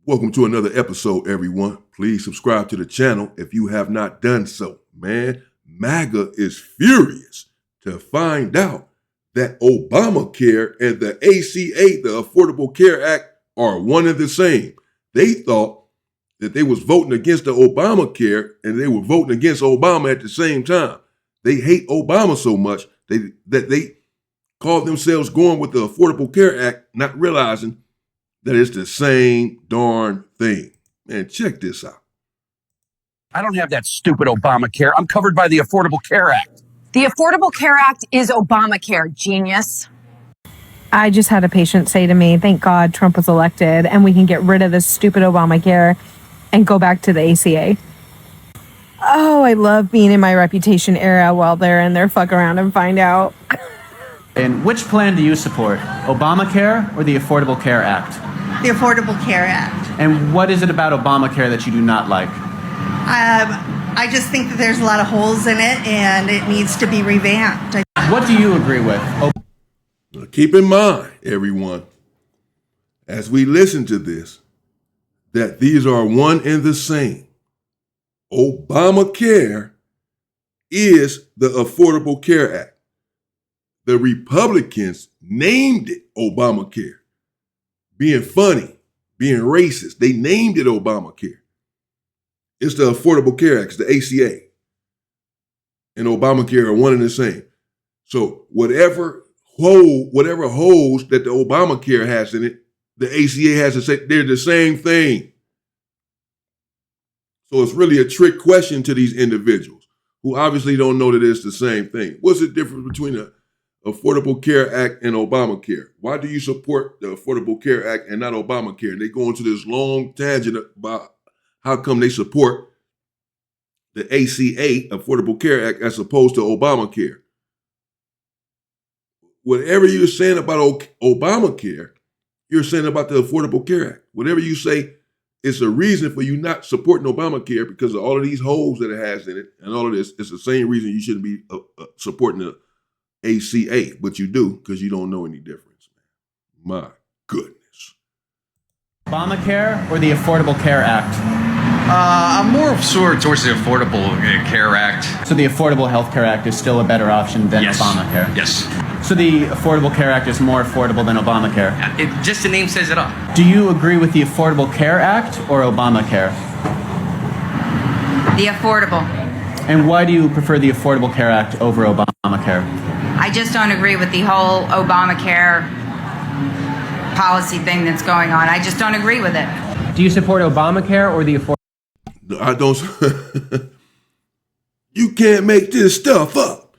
Welcome to another episode, everyone. Please subscribe to the channel if you have not done so. Man, Maga is furious to find out that Obamacare and the ACA, the Affordable Care Act, are one and the same. They thought that they was voting against the Obamacare and they were voting against Obama at the same time. They hate Obama so much that they called themselves going with the Affordable Care Act, not realizing that it's the same darn thing. Man, check this out. I don't have that stupid Obamacare. I'm covered by the Affordable Care Act. The Affordable Care Act is Obamacare, genius. I just had a patient say to me, thank God Trump was elected and we can get rid of this stupid Obamacare and go back to the ACA. Oh, I love being in my reputation era while they're in there fuck around and find out. And which plan do you support, Obamacare or the Affordable Care Act? The Affordable Care Act. And what is it about Obamacare that you do not like? I just think that there's a lot of holes in it and it needs to be revamped. What do you agree with? Now, keep in mind, everyone, as we listen to this, that these are one and the same. Obamacare is the Affordable Care Act. The Republicans named it Obamacare. Being funny, being racist, they named it Obamacare. It's the Affordable Care Act, it's the ACA. And Obamacare are one and the same. So whatever holes that the Obamacare has in it, the ACA has to say they're the same thing. So it's really a trick question to these individuals who obviously don't know that it's the same thing. What's the difference between the Affordable Care Act and Obamacare? Why do you support the Affordable Care Act and not Obamacare? They go into this long tangent about how come they support the ACA, Affordable Care Act, as opposed to Obamacare. Whatever you're saying about Obamacare, you're saying about the Affordable Care Act. Whatever you say, it's a reason for you not supporting Obamacare because of all of these holes that it has in it and all of this. It's the same reason you shouldn't be supporting the ACA, but you do because you don't know any difference. My goodness. Obamacare or the Affordable Care Act? I'm more towards the Affordable Care Act. So the Affordable Health Care Act is still a better option than Yes. Obamacare? Yes. So the Affordable Care Act is more affordable than Obamacare? Just the name says it all. Do you agree with the Affordable Care Act or Obamacare? The affordable. And why do you prefer the Affordable Care Act over Obamacare? I just don't agree with the whole Obamacare policy thing that's going on. I just don't agree with it. Do you support Obamacare or the Affordable? I don't. You can't make this stuff up.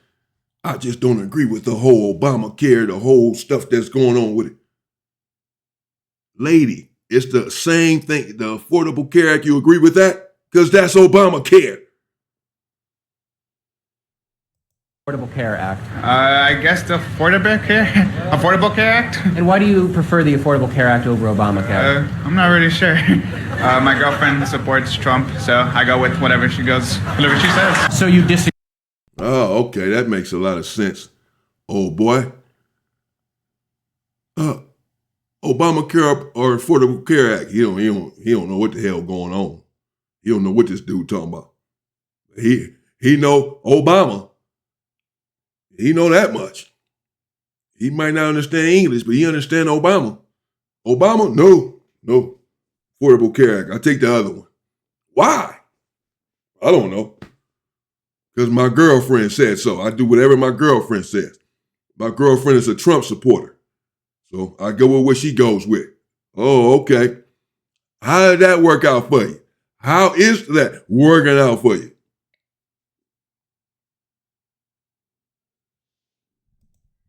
I just don't agree with the whole Obamacare, the whole stuff that's going on with it. Lady, it's the same thing. The Affordable Care Act, you agree with that? Because that's Obamacare. Affordable Care Act. I guess the Affordable Care Act. And why do you prefer the Affordable Care Act over Obamacare? I'm not really sure. My girlfriend supports Trump, so I go with whatever she says. So you disagree? Oh, okay, that makes a lot of sense. Oh boy. Obamacare or Affordable Care Act. He don't know what the hell going on. He don't know what this dude talking about. He know Obama. He know that much. He might not understand English, but he understand Obama. Obama? No. Affordable Care Act. I take the other one. Why? I don't know. Because my girlfriend said so. I do whatever my girlfriend says. My girlfriend is a Trump supporter. So I go with what she goes with. Oh, okay. How did that work out for you? How is that working out for you?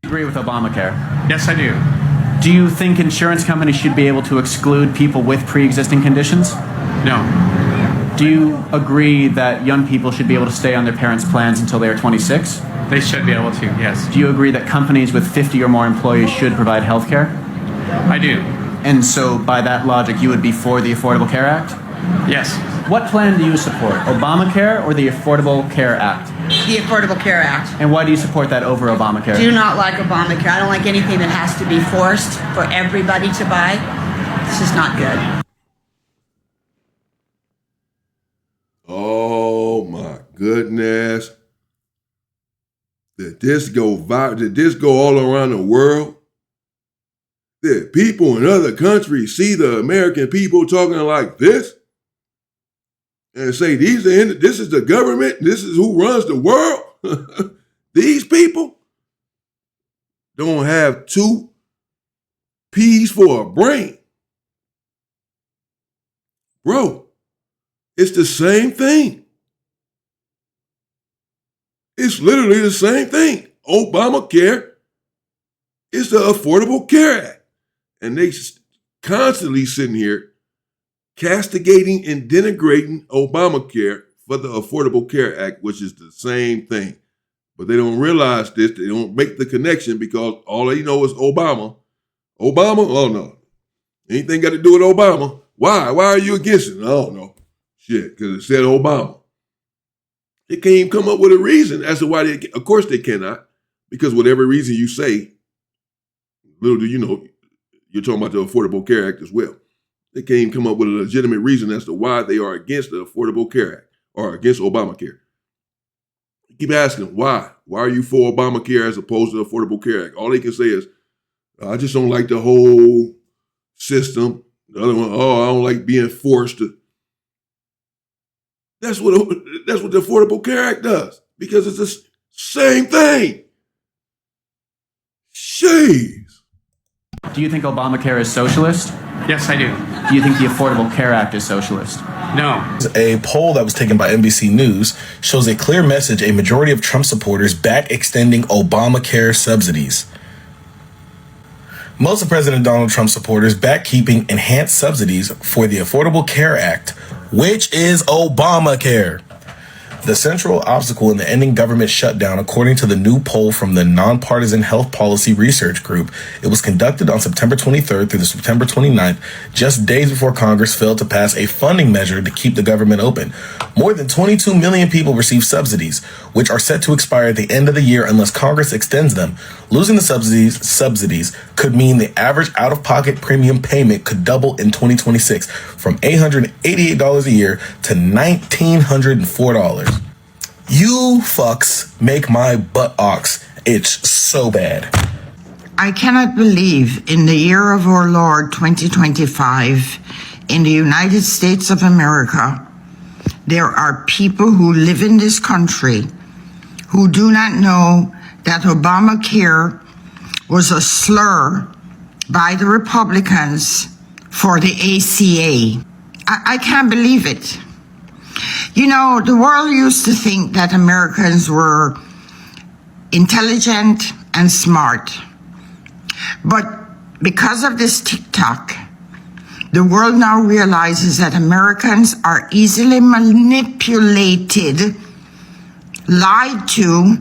Agree with Obamacare? Yes, I do. Do you think insurance companies should be able to exclude people with pre-existing conditions? No. Do you agree that young people should be able to stay on their parents' plans until they are 26? They should be able to, yes. Do you agree that companies with 50 or more employees should provide health care? I do. And so by that logic, you would be for the Affordable Care Act? Yes. What plan do you support, Obamacare or the Affordable Care Act? The Affordable Care Act. And why do you support that over Obamacare? Do not like Obamacare. I don't like anything that has to be forced for everybody to buy. It's just not good. Oh my goodness. Did this go viral? Did this go all around the world? Did people in other countries see the American people talking like this? And say, this is the government, this is who runs the world? These people don't have 2 peas for a brain. Bro, it's the same thing. It's literally the same thing. Obamacare is the Affordable Care Act. And they constantly sitting here castigating and denigrating Obamacare for the Affordable Care Act, which is the same thing. But they don't realize this. They don't make the connection because all they know is Obama. Obama? Oh, no. Anything got to do with Obama? Why? Why are you against it? I don't know. Shit, because it said Obama. They can't even come up with a reason as to why they, of course they cannot, because whatever reason you say, little do you know, you're talking about the Affordable Care Act as well. They can't even come up with a legitimate reason as to why they are against the Affordable Care Act or against Obamacare. You keep asking why. Why are you for Obamacare as opposed to the Affordable Care Act? All they can say is, I just don't like the whole system. The other one, oh, I don't like being forced to. That's what the Affordable Care Act does, because it's the same thing. Jeez. Do you think Obamacare is socialist? Yes, I do. Do you think the Affordable Care Act is socialist? No. A poll that was taken by NBC News shows a clear message: a majority of Trump supporters back extending Obamacare subsidies. Most of President Donald Trump supporters back keeping enhanced subsidies for the Affordable Care Act, which is Obamacare. The central obstacle in the ending government shutdown, according to the new poll from the Nonpartisan Health Policy Research Group. It was conducted on September 23rd through the September 29th, just days before Congress failed to pass a funding measure to keep the government open. More than 22 million people receive subsidies, which are set to expire at the end of the year unless Congress extends them. Losing the subsidies could mean the average out-of-pocket premium payment could double in 2026 from $888 a year to $1,904. You fucks make my buttocks itch so bad. I cannot believe in the year of our Lord 2025 in the United States of America, there are people who live in this country who do not know that Obamacare was a slur by the Republicans for the ACA. I can't believe it. You know, the world used to think that Americans were intelligent and smart. But because of this TikTok, the world now realizes that Americans are easily manipulated, lied to,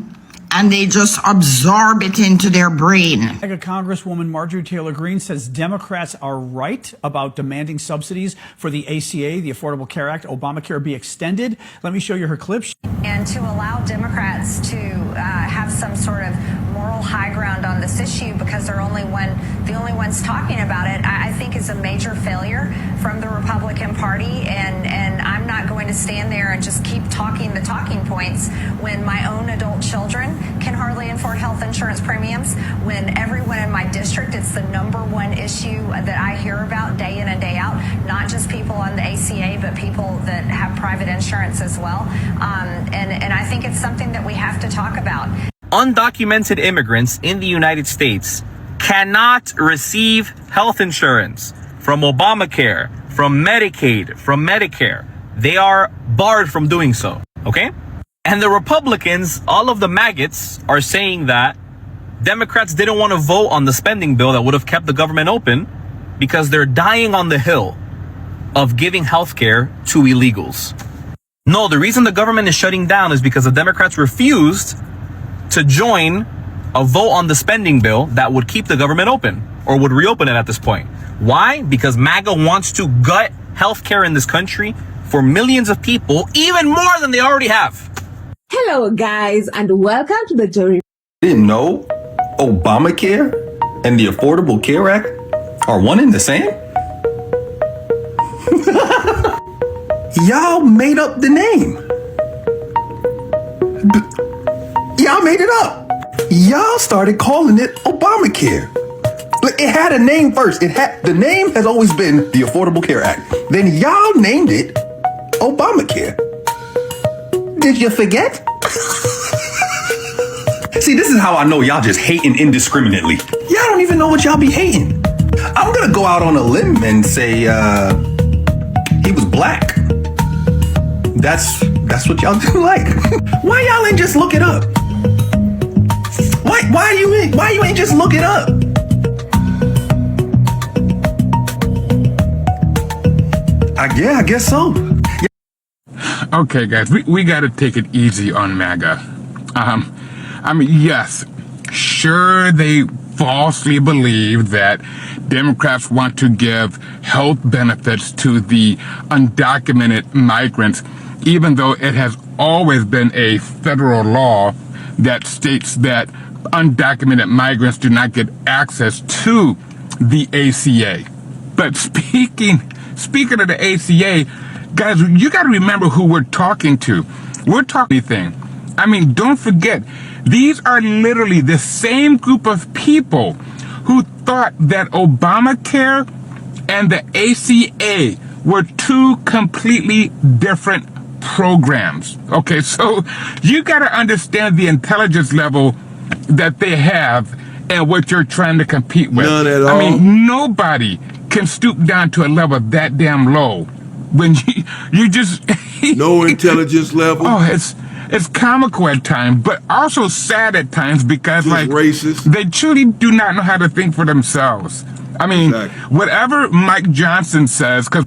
and they just absorb it into their brain. Maga Congresswoman Marjorie Taylor Greene says Democrats are right about demanding subsidies for the ACA, the Affordable Care Act, Obamacare be extended. Let me show you her clip. And to allow Democrats to have some sort of moral high ground on this issue because they're the only ones talking about it, I think is a major failure from the Republican Party. And I'm not going to stand there and just keep talking the talking points when my own adult children can hardly afford health insurance premiums, when everyone in my district, it's the #1 issue that I hear about day in and day out, not just people on the ACA, but people that have private insurance as well. And I think it's something that we have to talk about. Undocumented immigrants in the United States cannot receive health insurance from Obamacare, from Medicaid, from Medicare. They are barred from doing so, okay? And the Republicans, all of the maggots, are saying that Democrats didn't want to vote on the spending bill that would have kept the government open because they're dying on the hill of giving health care to illegals. No, the reason the government is shutting down is because the Democrats refused to join a vote on the spending bill that would keep the government open or would reopen it at this point. Why? Because MAGA wants to gut healthcare in this country for millions of people, even more than they already have. Hello, guys, and welcome to the jury. Didn't know Obamacare and the Affordable Care Act are one and the same? Y'all made up the name. Y'all made it up. Y'all started calling it Obamacare. Like, it had a name first. The name has always been the Affordable Care Act. Then y'all named it Obamacare. Did you forget? See, this is how I know y'all just hating indiscriminately. Y'all don't even know what y'all be hating. I'm gonna go out on a limb and say he was black. That's what y'all do like. Why y'all ain't just look it up? Why you ain't just look it up? I guess so. Okay, guys, we got to take it easy on Maga. I mean, yes, sure, they falsely believe that Democrats want to give health benefits to the undocumented migrants, even though it has always been a federal law that states that undocumented migrants do not get access to the ACA. But speaking of the ACA, guys, you got to remember who we're talking to. We're talking anything. I mean, don't forget, these are literally the same group of people who thought that Obamacare and the ACA were two completely different programs. Okay, so you got to understand the intelligence level that they have and what you're trying to compete with. None at all. I mean, nobody can stoop down to a level that damn low when you just no intelligence level. Oh, it's comical at times, but also sad at times because just like racist. They truly do not know how to think for themselves. I mean, whatever Mike Johnson says, because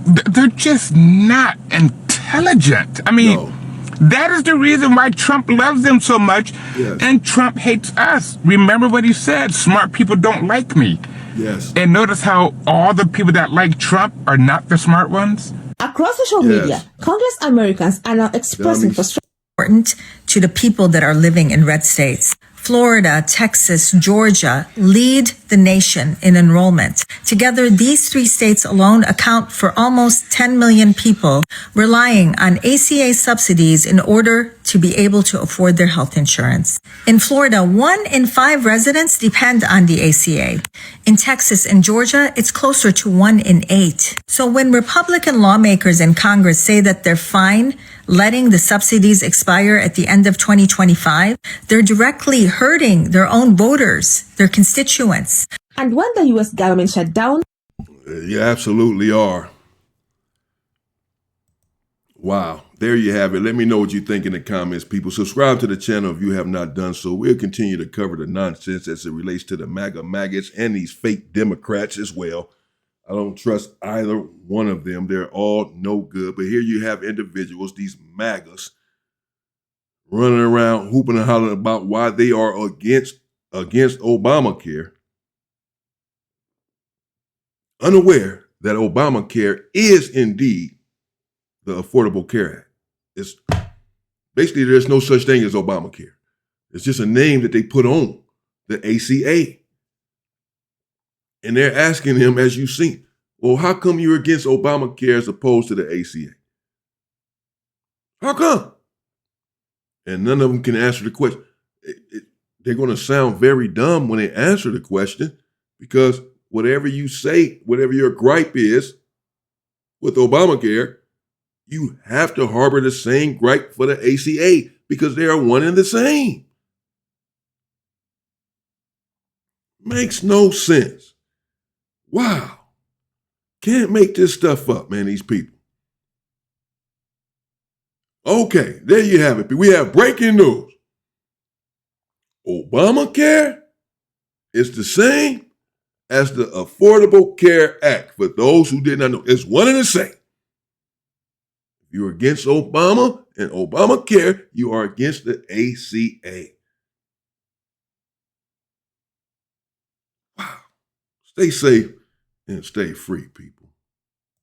they're just not intelligent. I mean, that is the reason why Trump loves them so much, and Trump hates us. Remember what he said: smart people don't like me. Yes. And notice how all the people that like Trump are not the smart ones. Across social media, countless Americans are now expressing frustration. Important to the people that are living in red states. Florida, Texas, Georgia lead the nation in enrollment. Together, these three states alone account for almost 10 million people relying on ACA subsidies in order to be able to afford their health insurance. In Florida, 1 in 5 residents depend on the ACA. In Texas and Georgia, it's closer to 1 in 8. So when Republican lawmakers in Congress say that they're fine letting the subsidies expire at the end of 2025, they're directly hurting their own voters, their constituents. And when the U.S. government shut down? You absolutely are. Wow. There you have it. Let me know what you think in the comments, people. Subscribe to the channel if you have not done so. We'll continue to cover the nonsense as it relates to the maggots and these fake Democrats as well. I don't trust either one of them. They're all no good. But here you have individuals, these MAGAs, running around hooping and hollering about why they are against Obamacare, unaware that Obamacare is indeed the Affordable Care Act. It's basically, there's no such thing as Obamacare. It's just a name that they put on the ACA. And they're asking him, as you've seen, well, how come you're against Obamacare as opposed to the ACA? How come? And none of them can answer the question. They're going to sound very dumb when they answer the question, because whatever you say, whatever your gripe is with Obamacare, you have to harbor the same gripe for the ACA because they are one and the same. Makes no sense. Wow. Can't make this stuff up, man, these people. Okay, there you have it. We have breaking news. Obamacare is the same as the Affordable Care Act. For those who did not know, it's one and the same. If you're against Obama and Obamacare, you are against the ACA. Wow. Stay safe and stay free, people.